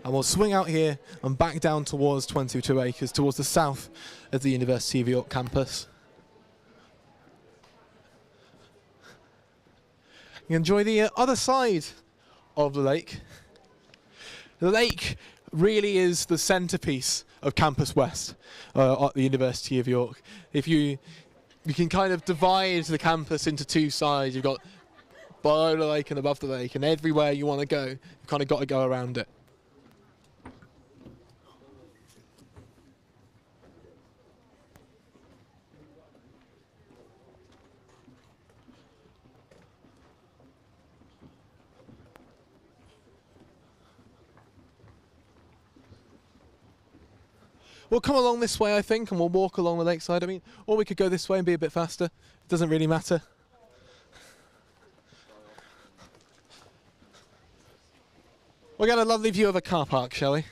And we'll swing out here and back down towards 22 acres, towards the south of the University of York campus. You enjoy the other side of the lake. The lake really is the centerpiece of Campus West at the University of York. If you can kind of divide the campus into two sides. You've got below the lake and above the lake, and everywhere you want to go, you've kind of got to go around it. We'll come along this way, I think, and we'll walk along the lakeside. I mean, or we could go this way and be a bit faster. It doesn't really matter. We'll get a lovely view of a car park, shall we?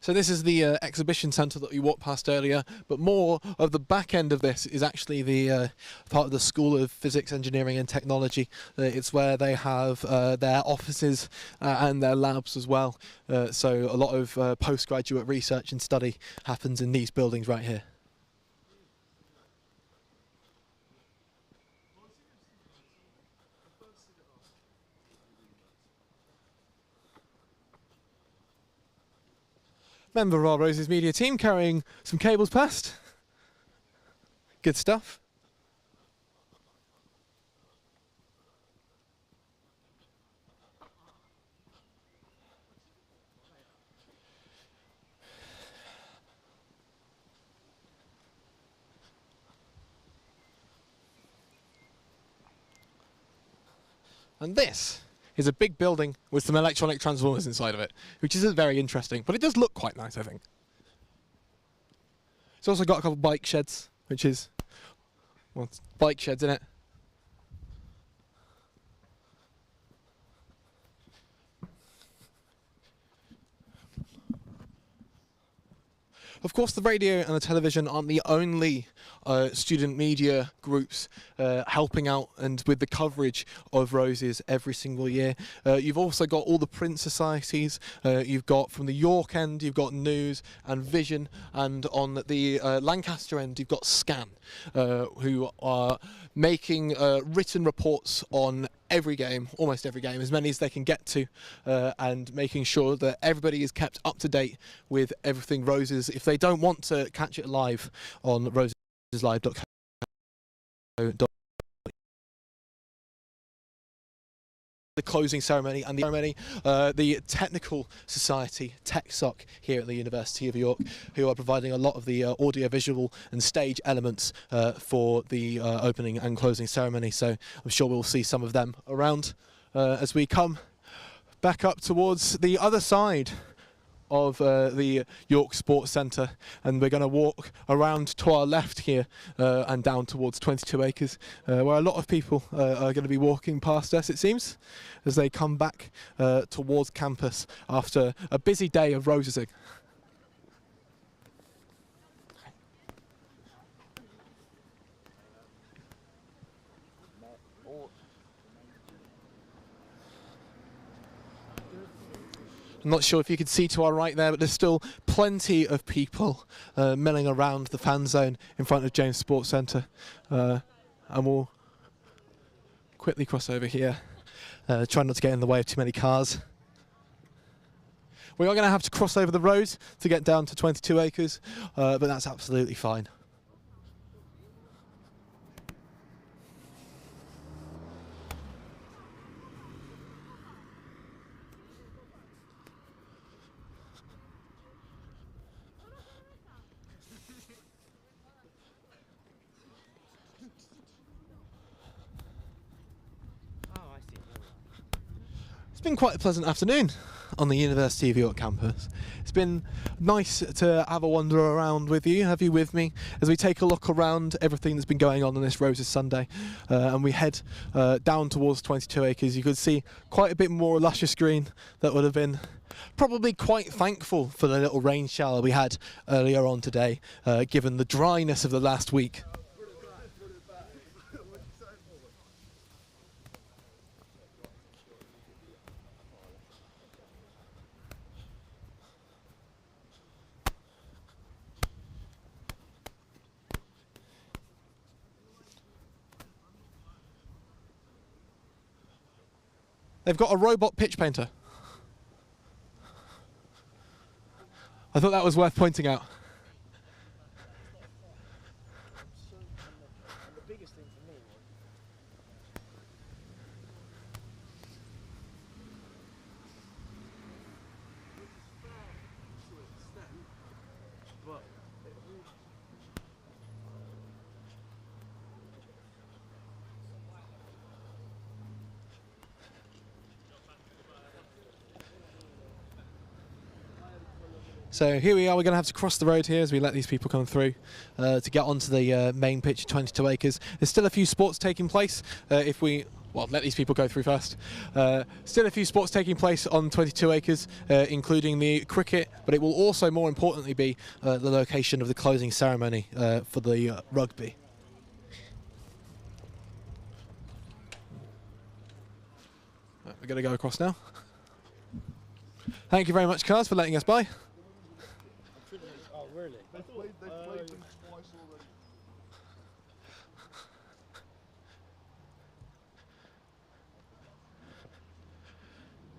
So this is the exhibition centre that we walked past earlier, but more of the back end of this is actually the part of the School of Physics, Engineering and Technology. It's where they have their offices and their labs as well. So a lot of postgraduate research and study happens in these buildings right here. member of our Roses Media team carrying some cables past. Good stuff. And this is a big building with some electronic transformers inside of it, which isn't very interesting, but it does look quite nice, I think. It's also got a couple of bike sheds, which is, well, it's bike sheds, isn't it? Of course, the radio and the television aren't the only student media groups helping out and with the coverage of Roses every single year. You've also got all the print societies. You've got from the York end, you've got News and Vision, and on the Lancaster end, you've got Scan, who are making written reports on every game, almost every game, as many as they can get to, and making sure that everybody is kept up to date with everything Roses. If they don't want to catch it live on roseslive.co.uk, the closing ceremony and the ceremony, the Technical Society, TechSoc, here at the University of York, who are providing a lot of the audio-visual and stage elements for the opening and closing ceremony. So I'm sure we'll see some of them around as we come back up towards the other side of the York Sports Centre, and we're going to walk around to our left here and down towards 22 acres, where a lot of people are going to be walking past us, it seems, as they come back towards campus after a busy day of rosesing. I'm not sure if you can see to our right there, but there's still plenty of people milling around the fan zone in front of James Sports Centre. And we'll quickly cross over here, try not to get in the way of too many cars. We are going to have to cross over the road to get down to 22 acres, but that's absolutely fine. It's been quite a pleasant afternoon on the University of York campus. It's been nice to have a wander around with you, have you with me, as we take a look around everything that's been going on this Roses Sunday, and we head down towards 22 acres. You could see quite a bit more luscious green that would have been probably quite thankful for the little rain shower we had earlier on today, given the dryness of the last week. They've got a robot pitch painter. I thought that was worth pointing out. So here we are, we're going to have to cross the road here as we let these people come through to get onto the main pitch, 22 acres. There's still a few sports taking place if we, well, let these people go through first. Still a few sports taking place on 22 acres, including the cricket, but it will also, more importantly, be the location of the closing ceremony for the rugby. We're going to go across now. Thank you very much, cars, for letting us by. Oh, really?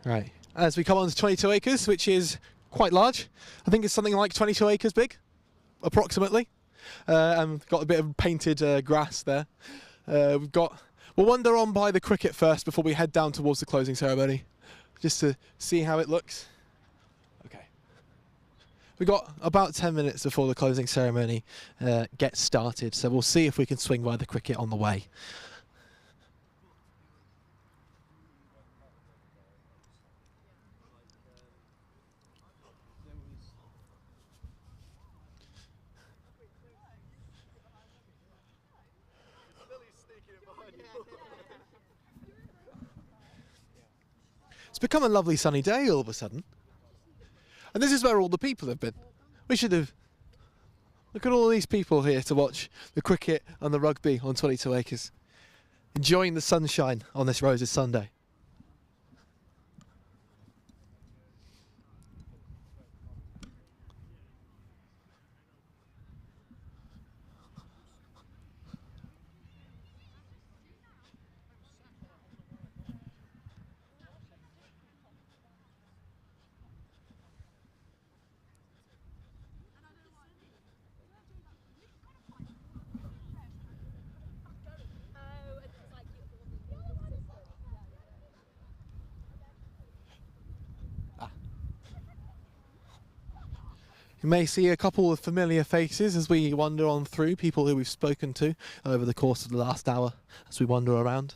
Right, as we come on to 22 acres, which is quite large. I think it's something like 22 acres big, approximately. And got a bit of painted grass there. We'll wander on by the cricket first before we head down towards the closing ceremony, just to see how it looks. Okay. We've got about 10 minutes before the closing ceremony gets started, so we'll see if we can swing by the cricket on the way. It's become a lovely sunny day all of a sudden. And this is where all the people have been. We should have... Look at all these people here to watch the cricket and the rugby on 22 acres. Enjoying the sunshine on this Roses Sunday. You may see a couple of familiar faces as we wander on through, people who we've spoken to over the course of the last hour as we wander around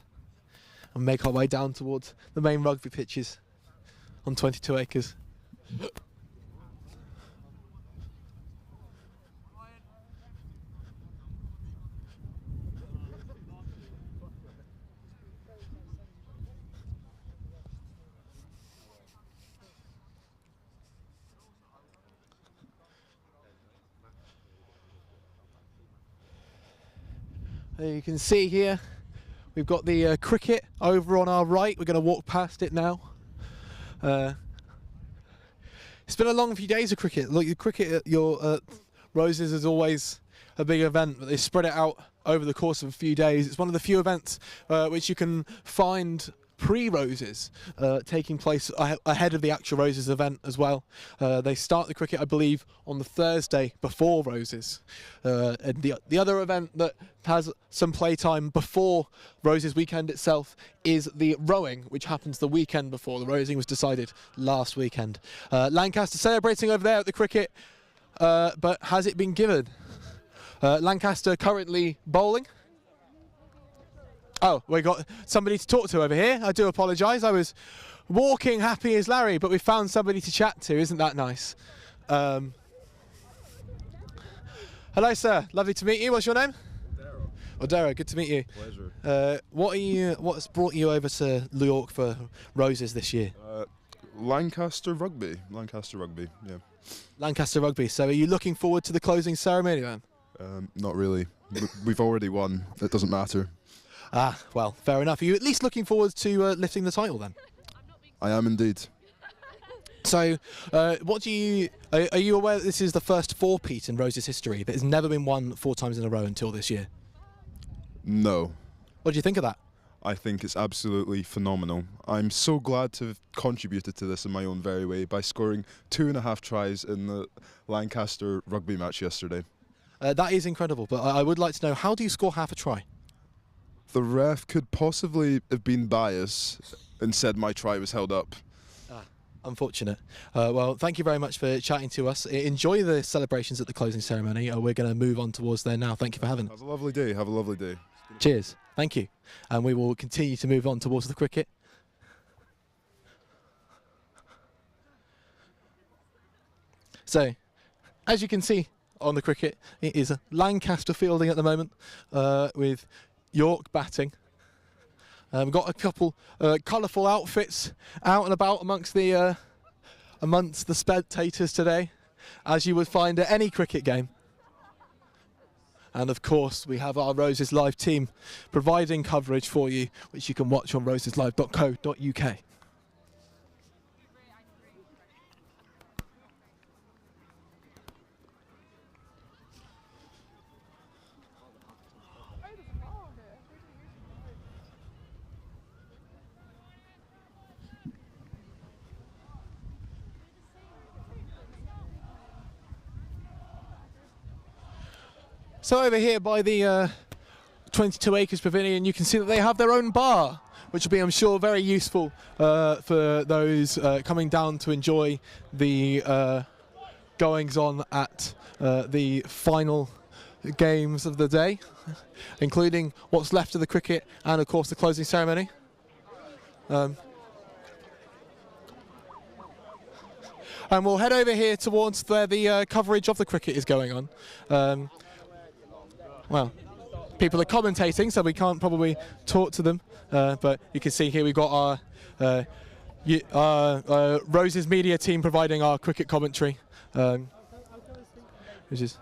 and make our way down towards the main rugby pitches on 22 acres. You can see here we've got the cricket over on our right. We're going to walk past it now. It's been a long few days of cricket. Look, the cricket at your Roses is always a big event, but they spread it out over the course of a few days. It's one of the few events which you can find pre-Roses taking place ahead of the actual Roses event as well. They start the cricket, I believe, on the Thursday before Roses. And the other event that has some playtime before Roses weekend itself is the rowing, which happens the weekend before. The rowing was decided last weekend. Lancaster celebrating over there at the cricket, but has it been given? Lancaster currently bowling. Oh, we got somebody to talk to over here. I do apologise. I was walking happy as Larry, but we found somebody to chat to. Isn't that nice? Hello, sir. Lovely to meet you. What's your name? Odero. Good to meet you. Pleasure. What's brought you over to New York for Roses this year? Lancaster Rugby. Lancaster Rugby, yeah. Lancaster Rugby. So are you looking forward to the closing ceremony then? Not really. We've already won. It doesn't matter. Ah, well, fair enough. Are you at least looking forward to lifting the title then? I am indeed. So, what do you... Are you aware that this is the first four-peat in Roses history, but it's never been won 4 times in a row until this year? No. What do you think of that? I think it's absolutely phenomenal. I'm so glad to have contributed to this in my own very way by scoring 2.5 tries in the Lancaster rugby match yesterday. That is incredible, but I would like to know, how do you score half a try? The ref could possibly have been biased and said my try was held up. Unfortunate. Well, thank you very much for chatting to us. Enjoy the celebrations at the closing ceremony. We're going to move on towards there now. Thank you for having us. Have a lovely day. Have a lovely day. Cheers. Thank you. And we will continue to move on towards the cricket. So, as you can see on the cricket, it is Lancaster fielding at the moment with York batting. We've got a couple colourful outfits out and about amongst the spectators today, as you would find at any cricket game. And of course, we have our Roses Live team providing coverage for you, which you can watch on roseslive.co.uk. So over here by the 22 Acres Pavilion, you can see that they have their own bar, which will be, I'm sure, very useful for those coming down to enjoy the goings-on at the final games of the day, including what's left of the cricket and, of course, the closing ceremony. And we'll head over here towards where the coverage of the cricket is going on. Well, people are commentating, so we can't probably talk to them, but you can see here we've got our Rose's media team providing our cricket commentary, which is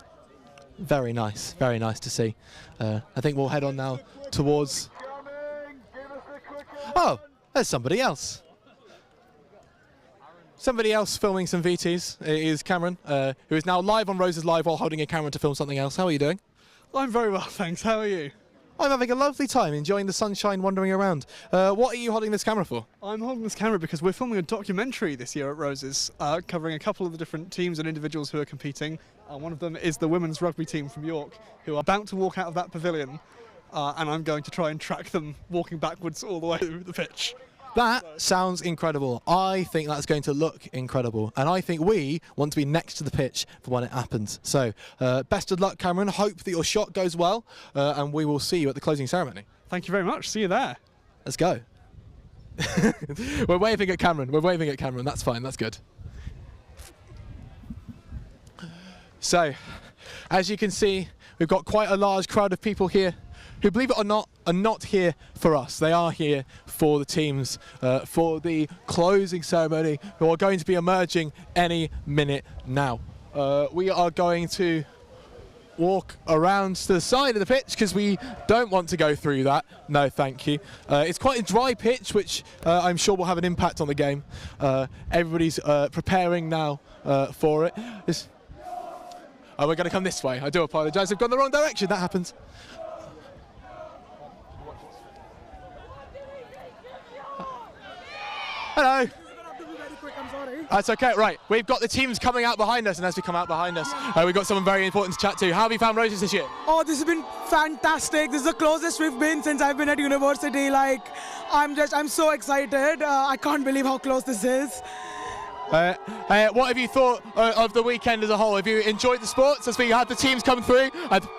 very nice to see. I think we'll head on now towards... Oh, there's somebody else. Somebody else filming some VTs is Cameron, who is now live on Rose's Live while holding a camera to film something else. How are you doing? I'm very well, thanks. How are you? I'm having a lovely time, enjoying the sunshine, wandering around. What are you holding this camera for? I'm holding this camera because we're filming a documentary this year at Rose's, covering a couple of the different teams and individuals who are competing. One of them is the women's rugby team from York, who are about to walk out of that pavilion, and I'm going to try and track them walking backwards all the way through the pitch. That sounds incredible. I think that's going to look incredible, and I think we want to be next to the pitch for when it happens. So, best of luck, Cameron. Hope that your shot goes well, and we will see you at the closing ceremony. Thank you very much. See you there. Let's go. We're waving at Cameron. We're waving at Cameron. That's fine. That's good. So, as you can see, we've got quite a large crowd of people here who, believe it or not, are not here for us. They are here for the teams, for the closing ceremony, who are going to be emerging any minute now. We are going to walk around to the side of the pitch because we don't want to go through that. No, thank you. It's quite a dry pitch, which I'm sure will have an impact on the game. Everybody's preparing now for it. Oh, we're going to come this way. I do apologise. We've gone the wrong direction. That happens. Hello. That's okay. Right, we've got the teams coming out behind us, and as we come out behind us, we've got someone very important to chat to. How have you found Roses this year? Oh, this has been fantastic. This is the closest we've been since I've been at university. Like, I'm so excited. I can't believe how close this is. What have you thought of the weekend as a whole? Have you enjoyed the sports as we had the teams come through?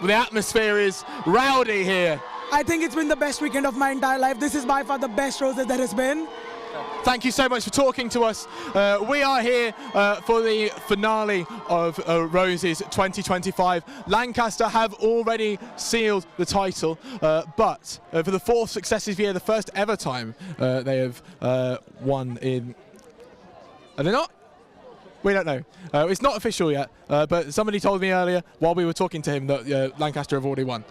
The atmosphere is rowdy here. I think it's been the best weekend of my entire life. This is by far the best Roses there has been. Thank you so much for talking to us. We are here for the finale of Roses 2025. Lancaster have already sealed the title, but for the fourth successive year, the first ever time they have won in... Are they not? We don't know. It's not official yet, but somebody told me earlier while we were talking to him that Lancaster have already won.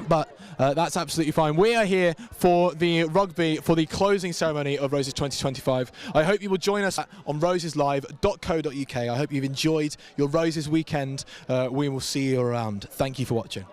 But that's absolutely fine. We are here for the rugby, for the closing ceremony of Roses 2025. I hope you will join us on roseslive.co.uk. I hope you've enjoyed your Roses weekend. We will see you around. Thank you for watching.